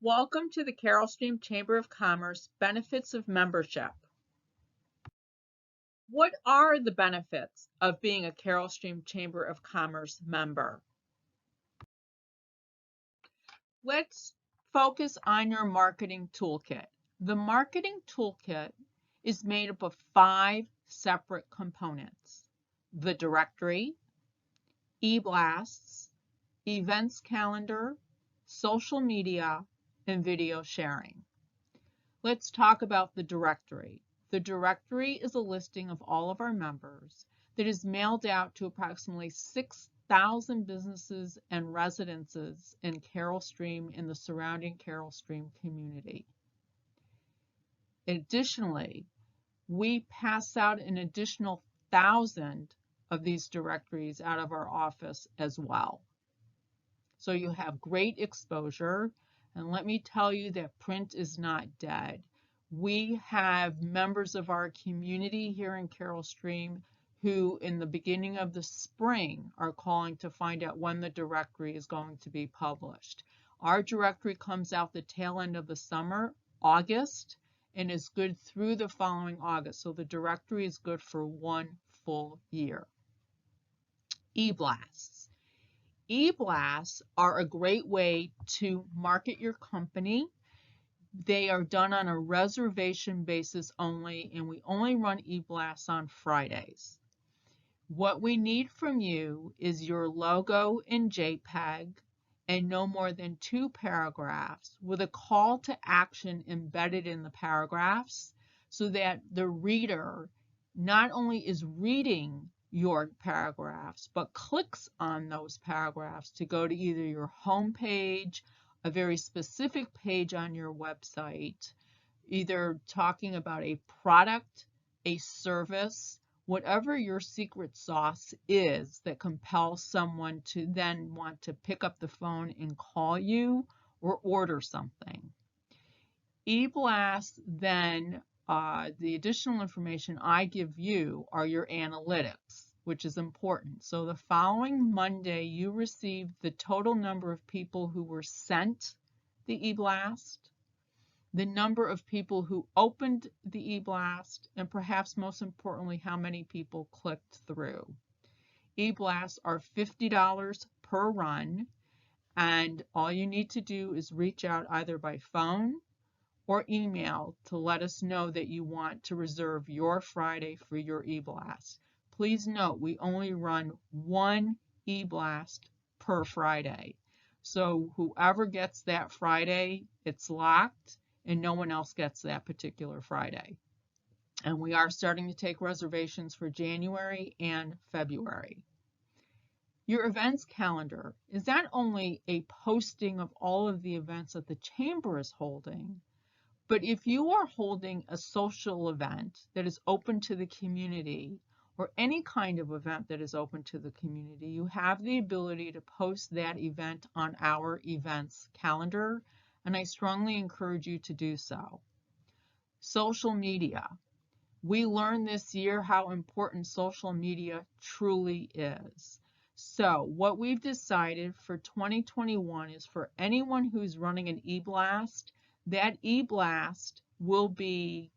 Welcome to the Carol Stream Chamber of Commerce Benefits of Membership. What are the benefits of being a Carol Stream Chamber of Commerce member? Let's focus on your marketing toolkit. The marketing toolkit is made up of 5 separate components: the directory, e-blasts, events calendar, social media, and video sharing. Let's talk about the directory. The directory is a listing of all of our members that is mailed out to approximately 6,000 businesses and residences in Carol Stream and the surrounding Carol Stream community. Additionally, we pass out an additional 1,000 of these directories out of our office as well. So you have great exposure. And let me tell you that print is not dead. We have members of our community here in Carol Stream who in the beginning of the spring are calling to find out when the directory is going to be published. Our directory comes out the tail end of the summer, August, and is good through the following August. So the directory is good for 1 full year. E-blasts. E-blasts are a great way to market your company. They are done on a reservation basis only, and we only run e-blasts on Fridays. What we need from you is your logo in JPEG and no more than 2 paragraphs with a call to action embedded in the paragraphs so that the reader not only is reading your paragraphs, but clicks on those paragraphs to go to either your home page, a very specific page on your website, either talking about a product, a service, whatever your secret sauce is that compels someone to then want to pick up the phone and call you or order something. E-blasts then the additional information I give you are your analytics, which is important. So the following Monday, you receive the total number of people who were sent the e-blast, the number of people who opened the e-blast, and perhaps most importantly, how many people clicked through. E-blasts are $50 per run, and all you need to do is reach out either by phone or email to let us know that you want to reserve your Friday for your e-blast. Please note, we only run 1 e-blast per Friday. So whoever gets that Friday, it's locked, and no one else gets that particular Friday. And we are starting to take reservations for January and February. Your events calendar is not only a posting of all of the events that the Chamber is holding, but if you are holding a social event that is open to the community, or any kind of event that is open to the community, you have the ability to post that event on our events calendar, and I strongly encourage you to do so. Social media. We learned this year how important social media truly is. So what we've decided for 2021 is for anyone who's running an e-blast, that e-blast will be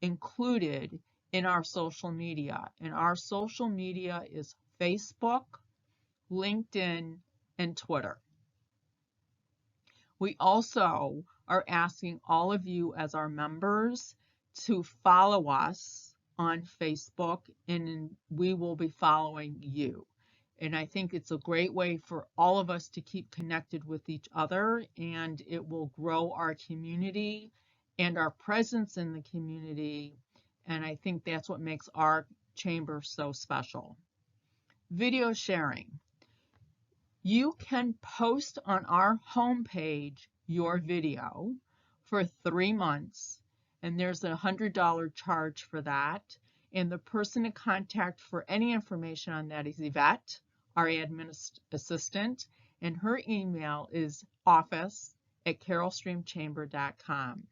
included in our social media. And our social media is Facebook, LinkedIn, and Twitter. We also are asking all of you as our members to follow us on Facebook, and we will be following you. And I think it's a great way for all of us to keep connected with each other, and it will grow our community and our presence in the community. And I think that's what makes our chamber so special. Video sharing. You can post on our homepage your video for 3 months, and there's a $100 charge for that. And the person to contact for any information on that is Yvette, our admin assistant, and her email is office@carolstreamchamber.com.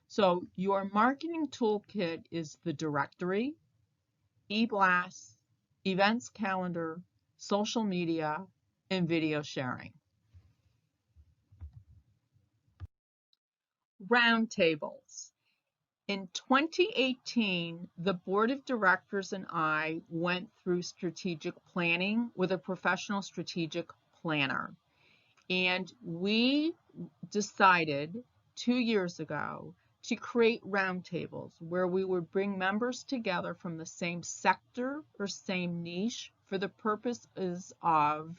So your marketing toolkit is the directory, e-blasts, events calendar, social media, and video sharing. roundtables. In 2018, the board of directors and I went through strategic planning with a professional strategic planner. And we decided 2 years ago to create roundtables where we would bring members together from the same sector or same niche for the purposes of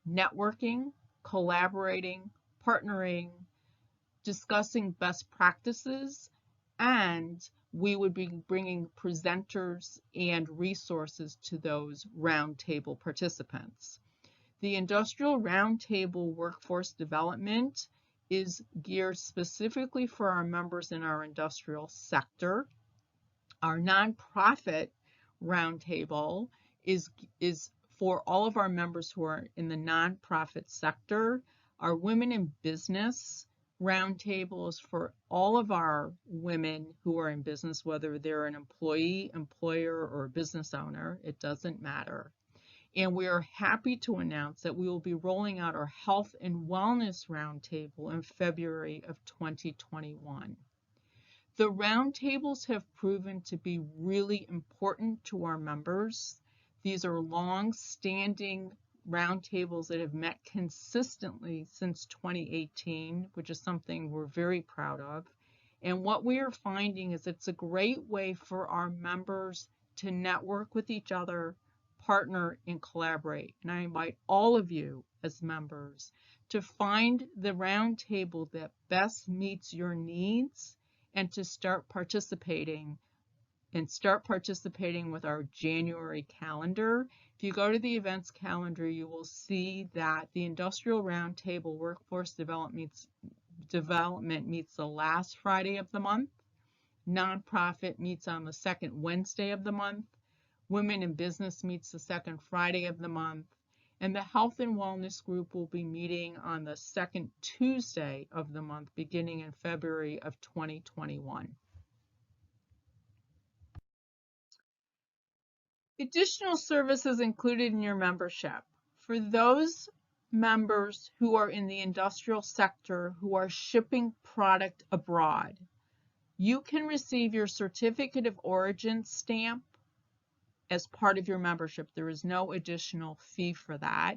networking, collaborating, partnering, discussing best practices, and we would be bringing presenters and resources to those roundtable participants. The Industrial Roundtable Workforce Development is geared specifically for our members in our industrial sector. Our nonprofit roundtable is for all of our members who are in the nonprofit sector. Our Women in Business roundtable is for all of our women who are in business, whether they're an employee, employer, or a business owner, it doesn't matter. And we are happy to announce that we will be rolling out our Health and Wellness Roundtable in February of 2021. The roundtables have proven to be really important to our members. These are long-standing roundtables that have met consistently since 2018, which is something we're very proud of. And what we are finding is it's a great way for our members to network with each other, partner, and collaborate. And I invite all of you as members to find the roundtable that best meets your needs and to start participating with our January calendar. If you go to the events calendar, you will see that the Industrial Roundtable Workforce Development meets the last Friday of the month. Nonprofit meets on the second Wednesday of the month. Women in Business meets the second Friday of the month, and the Health and Wellness Group will be meeting on the second Tuesday of the month, beginning in February of 2021. Additional services included in your membership. For those members who are in the industrial sector who are shipping product abroad, you can receive your certificate of origin stamp as part of your membership. There is no additional fee for that.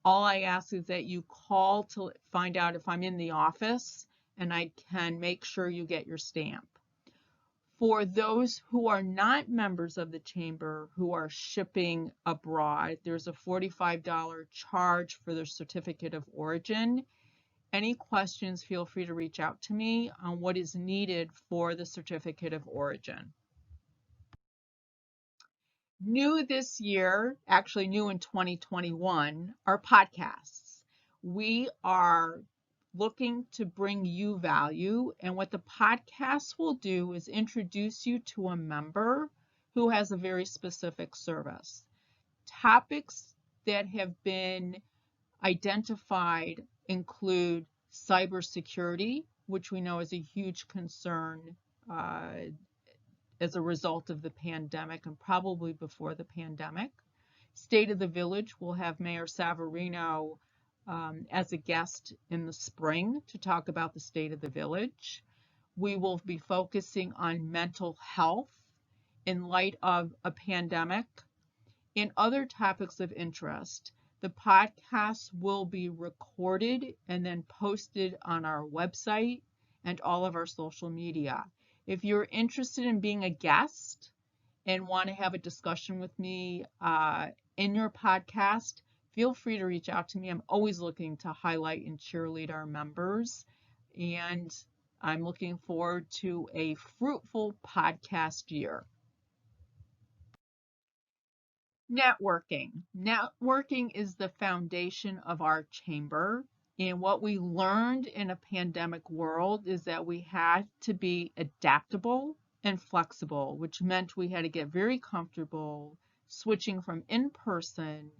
All I ask is that you call to find out if I'm in the office and I can make sure you get your stamp. For those who are not members of the Chamber who are shipping abroad, there's a $45 charge for their certificate of origin. Any questions, feel free to reach out to me on what is needed for the certificate of origin. New this year, actually new in 2021, are podcasts. We are looking to bring you value, and what the podcasts will do is introduce you to a member who has a very specific service. Topics that have been identified include cybersecurity, which we know is a huge concern as a result of the pandemic and probably before the pandemic. State of the Village will have Mayor Savarino as a guest in the spring to talk about the state of the village. We will be focusing on mental health in light of a pandemic and other topics of interest. The podcasts will be recorded and then posted on our website and all of our social media. If you're interested in being a guest and want to have a discussion with me in your podcast, feel free to reach out to me. I'm always looking to highlight and cheerlead our members, and I'm looking forward to a fruitful podcast year. Networking. Networking is the foundation of our chamber. And what we learned in a pandemic world is that we had to be adaptable and flexible, which meant we had to get very comfortable switching from in-person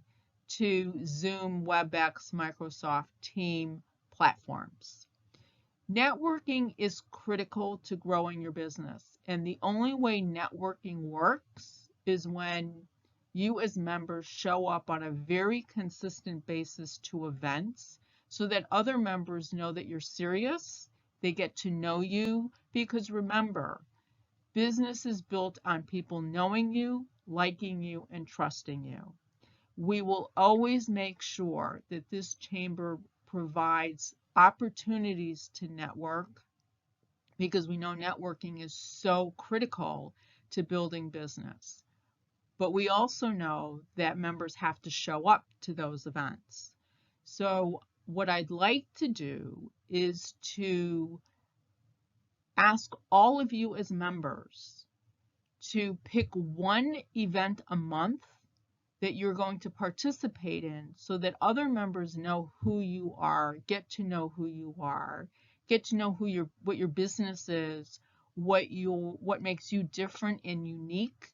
to Zoom, WebEx, Microsoft Teams platforms. Networking is critical to growing your business, and the only way networking works is when you as members show up on a very consistent basis to events so that other members know that you're serious They get to know you because remember, business is built on people knowing you, liking you, and trusting you. We will always make sure that this chamber provides opportunities to network because we know networking is so critical to building business. But we also know that members have to show up to those events. So what I'd like to do is to ask all of you as members to pick one event a month that you're going to participate in so that other members know who you are, get to know who you are, get to know what your business is, what makes you different and unique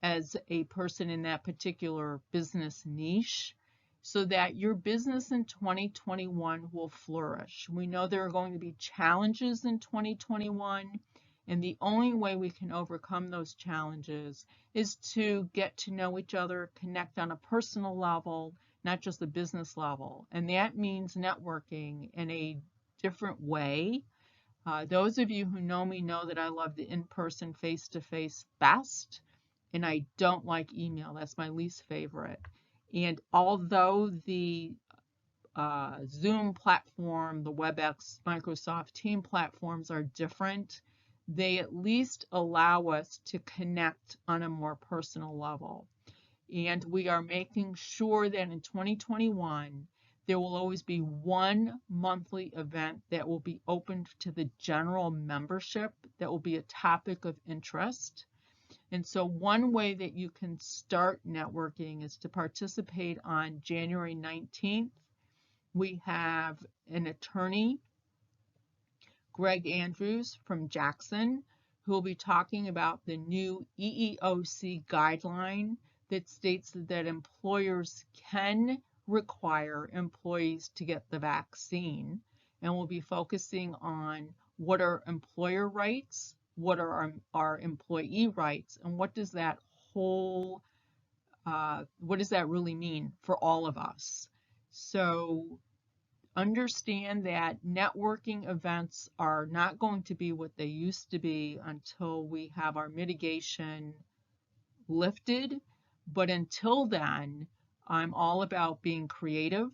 as a person in that particular business niche so that your business in 2021 will flourish. We know there are going to be challenges in 2021, and the only way we can overcome those challenges is to get to know each other, connect on a personal level, not just a business level. And that means networking in a different way. Those of you who know me know that I love the in-person, face-to-face best, and I don't like email. That's my least favorite. And although the Zoom platform, the WebEx, Microsoft Team platforms are different, they at least allow us to connect on a more personal level. And we are making sure that in 2021, there will always be one monthly event that will be open to the general membership that will be a topic of interest. And so one way that you can start networking is to participate on January 19th. We have an attorney, Greg Andrews from Jackson, who will be talking about the new EEOC guideline that states that employers can require employees to get the vaccine. And we'll be focusing on what are employer rights, what are our employee rights, and what does that really mean for all of us? So understand that networking events are not going to be what they used to be until we have our mitigation lifted. But until then, I'm all about being creative,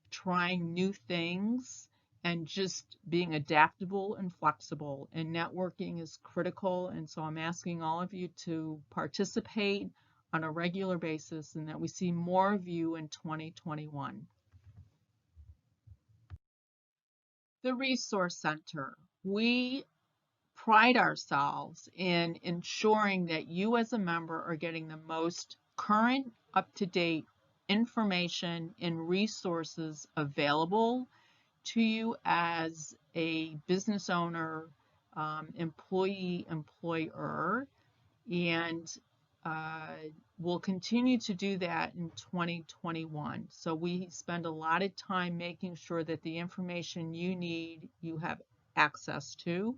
trying new things, and just being adaptable and flexible. And networking is critical. And so I'm asking all of you to participate on a regular basis and that we see more of you in 2021. The Resource Center. We pride ourselves in ensuring that you as a member are getting the most current, up-to-date information and resources available to you as a business owner, employee, employer, and we'll continue to do that in 2021. So we spend a lot of time making sure that the information you need, you have access to.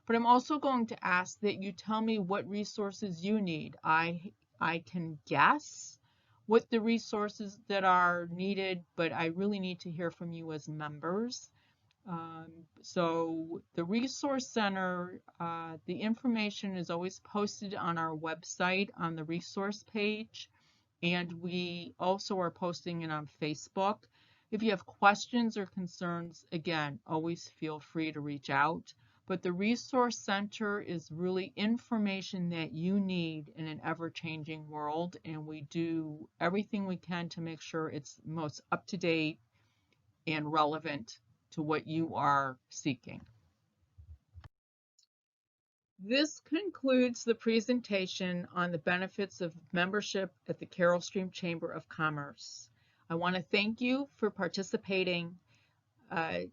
But I'm also going to ask that you tell me what resources you need. I can guess what the resources that are needed, but I really need to hear from you as members. So the Resource Center, the information is always posted on our website on the resource page, and we also are posting it on Facebook. If you have questions or concerns, again, always feel free to reach out. But the Resource Center is really information that you need in an ever-changing world, and we do everything we can to make sure it's most up-to-date and relevant to what you are seeking. This concludes the presentation on the benefits of membership at the Carol Stream Chamber of Commerce. I want to thank you for participating.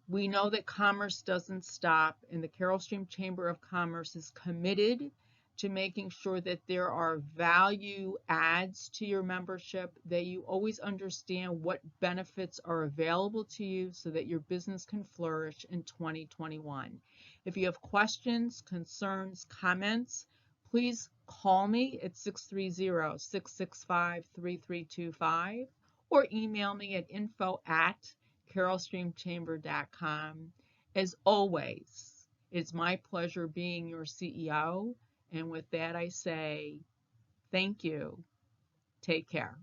We know that commerce doesn't stop, and the Carol Stream Chamber of Commerce is committed to making sure that there are value adds to your membership, that you always understand what benefits are available to you so that your business can flourish in 2021. If you have questions, concerns, comments, please call me at 630-665-3325 or email me at info@carolstreamchamber.com. As always, It's my pleasure being your CEO. And with that, I say thank you. Take care.